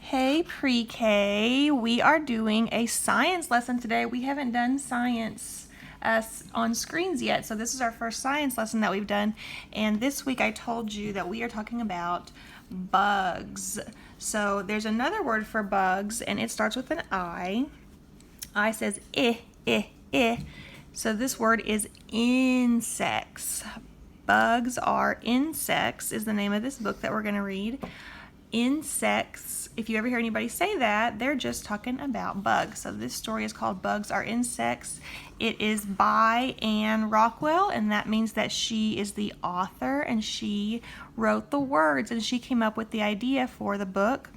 Hey pre-K, we are doing a science lesson today. We haven't done science on screens yet, so this is our first science lesson that we've done. And this week I told you that we are talking about bugs. So there's another word for bugs, and it starts with an I. I says eh. So this word is insects. Bugs are insects is the name of this book that we're going to read. Insects, if you ever hear anybody say that, they're just talking about bugs. So this story is called Bugs Are Insects. It is by Anne Rockwell, and that means that she is the author and she wrote the words and she came up with the idea for the book.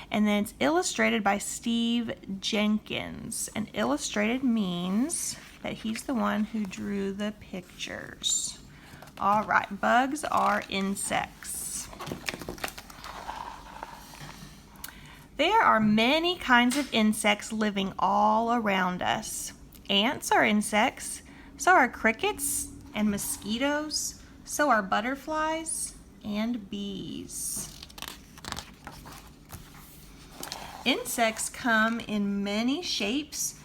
And then it's illustrated by Steve Jenkins. And illustrated means that he's the one who drew the pictures. All right, bugs are insects. There are many kinds of insects living all around us. Ants are insects, so are crickets and mosquitoes, so are butterflies and bees. Insects come in many shapes,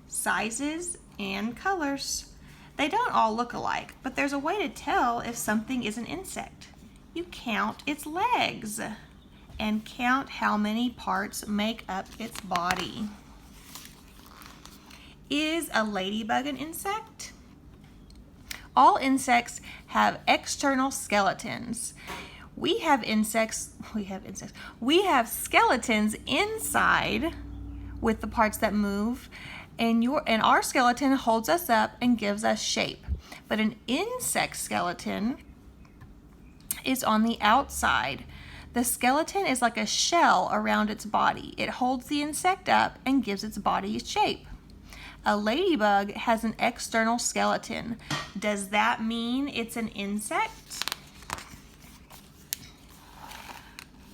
sizes, and colors. They don't all look alike, but there's a way to tell if something is an insect. You count its legs and count how many parts make up its body. Is a ladybug an insect? All insects have external skeletons. We have skeletons inside with the parts that move, and our skeleton holds us up and gives us shape. But an insect skeleton is on the outside. The skeleton is like a shell around its body. It holds the insect up and gives its body its shape. A ladybug has an external skeleton. Does that mean it's an insect?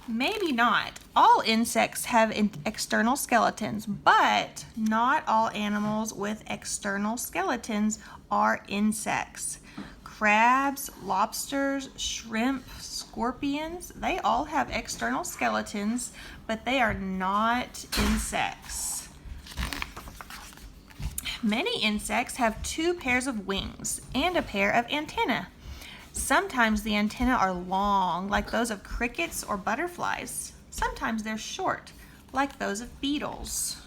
Maybe not. All insects have external skeletons, but not all animals with external skeletons are insects. Crabs, lobsters, shrimp, scorpions, they all have external skeletons, but they are not insects. Many insects have 2 pairs of wings and a pair of antennae. Sometimes the antennae are long, like those of crickets or butterflies. Sometimes they're short, like those of beetles.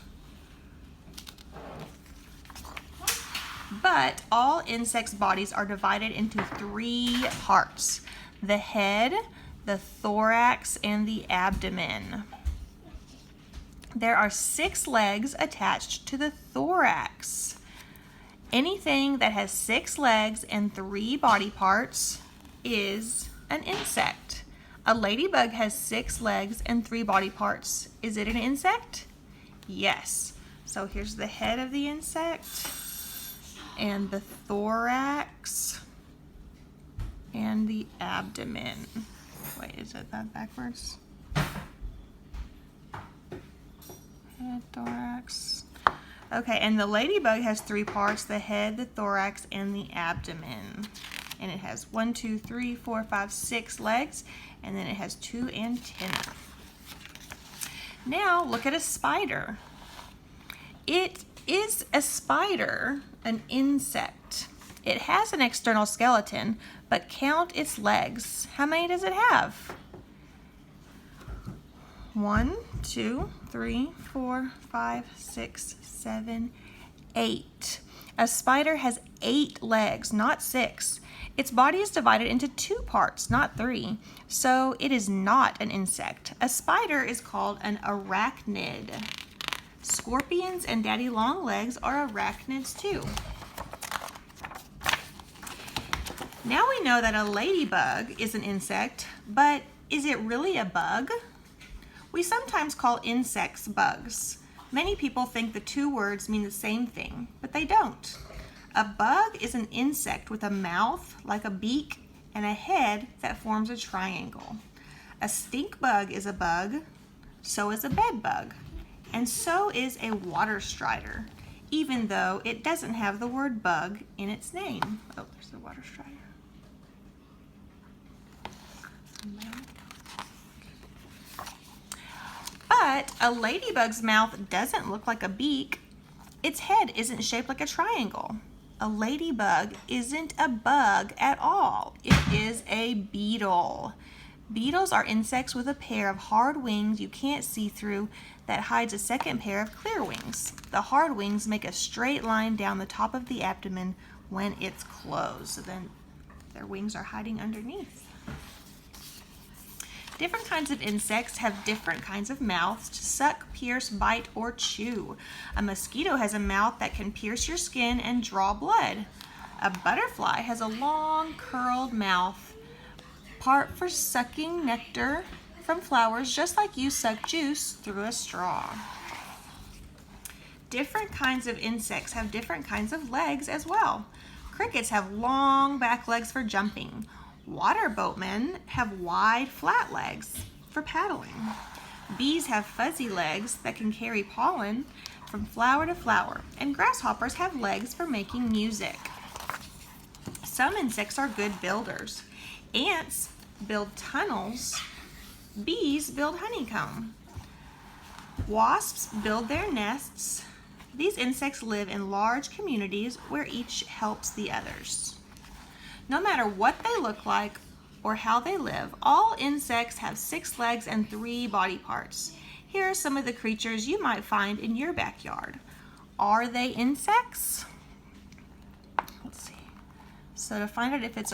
But all insects' bodies are divided into 3 parts: the head, the thorax, and the abdomen. There are 6 legs attached to the thorax. Anything that has 6 legs and 3 body parts is an insect. A ladybug has 6 legs and 3 body parts. Is it an insect? Yes. So here's the head of the insect, and the thorax, and the abdomen. Wait, is it that backwards? Head, thorax. Okay, and the ladybug has 3 parts: the head, the thorax, and the abdomen. And it has 1, 2, 3, 4, 5, 6 legs, and then it has 2 antennae. Now look at a spider. Is a spider an insect? It has an external skeleton, but count its legs. How many does it have? 1, 2, 3, 4, 5, 6, 7, 8. A spider has 8 legs, not 6. Its body is divided into 2 parts, not 3. So it is not an insect. A spider is called an arachnid. Scorpions and daddy long legs are arachnids too. Now we know that a ladybug is an insect, but is it really a bug? We sometimes call insects bugs. Many people think the 2 words mean the same thing, but they don't. A bug is an insect with a mouth like a beak and a head that forms a triangle. A stink bug is a bug, so is a bed bug, and so is a water strider, even though it doesn't have the word bug in its name. Oh, there's the water strider. But But a ladybug's mouth doesn't look like a beak. Its head isn't shaped like a triangle. A ladybug isn't a bug at all. It is a beetle. Beetles are insects with a pair of hard wings you can't see through that hides a second pair of clear wings. The hard wings make a straight line down the top of the abdomen when it's closed. So then their wings are hiding underneath. Different kinds of insects have different kinds of mouths to suck, pierce, bite, or chew. A mosquito has a mouth that can pierce your skin and draw blood. A butterfly has a long, curled mouth, part for sucking nectar from flowers, just like you suck juice through a straw. Different kinds of insects have different kinds of legs as well. Crickets have long back legs for jumping. Water boatmen have wide, flat legs for paddling. Bees have fuzzy legs that can carry pollen from flower to flower, and grasshoppers have legs for making music. Some insects are good builders. Ants build tunnels. Bees build honeycomb. Wasps build their nests. These insects live in large communities where each helps the others. No matter what they look like or how they live, all insects have 6 legs and 3 body parts. Here are some of the creatures you might find in your backyard. Are they insects? Let's see. So to find out if it's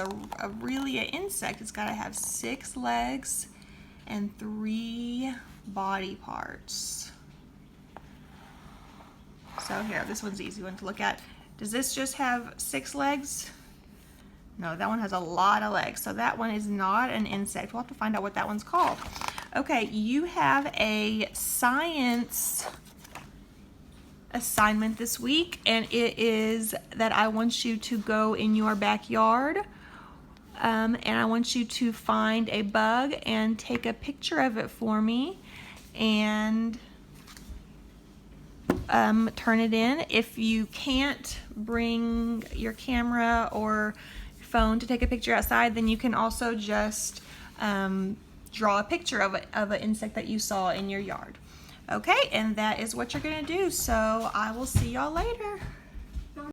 really an insect, it's got to have 6 legs and 3 body parts. So here, this one's the easy one to look at. Does this just have 6 legs? No, that one has a lot of legs, so that one is not an insect. We'll have to find out what that one's called. Okay, you have a science assignment this week, and it is that I want you to go in your backyard, and I want you to find a bug and take a picture of it for me, and turn it in. If you can't bring your camera or phone to take a picture outside, then you can also just draw a picture of an insect that you saw in your yard. Okay, and that is what you're going to do. So I will see y'all later.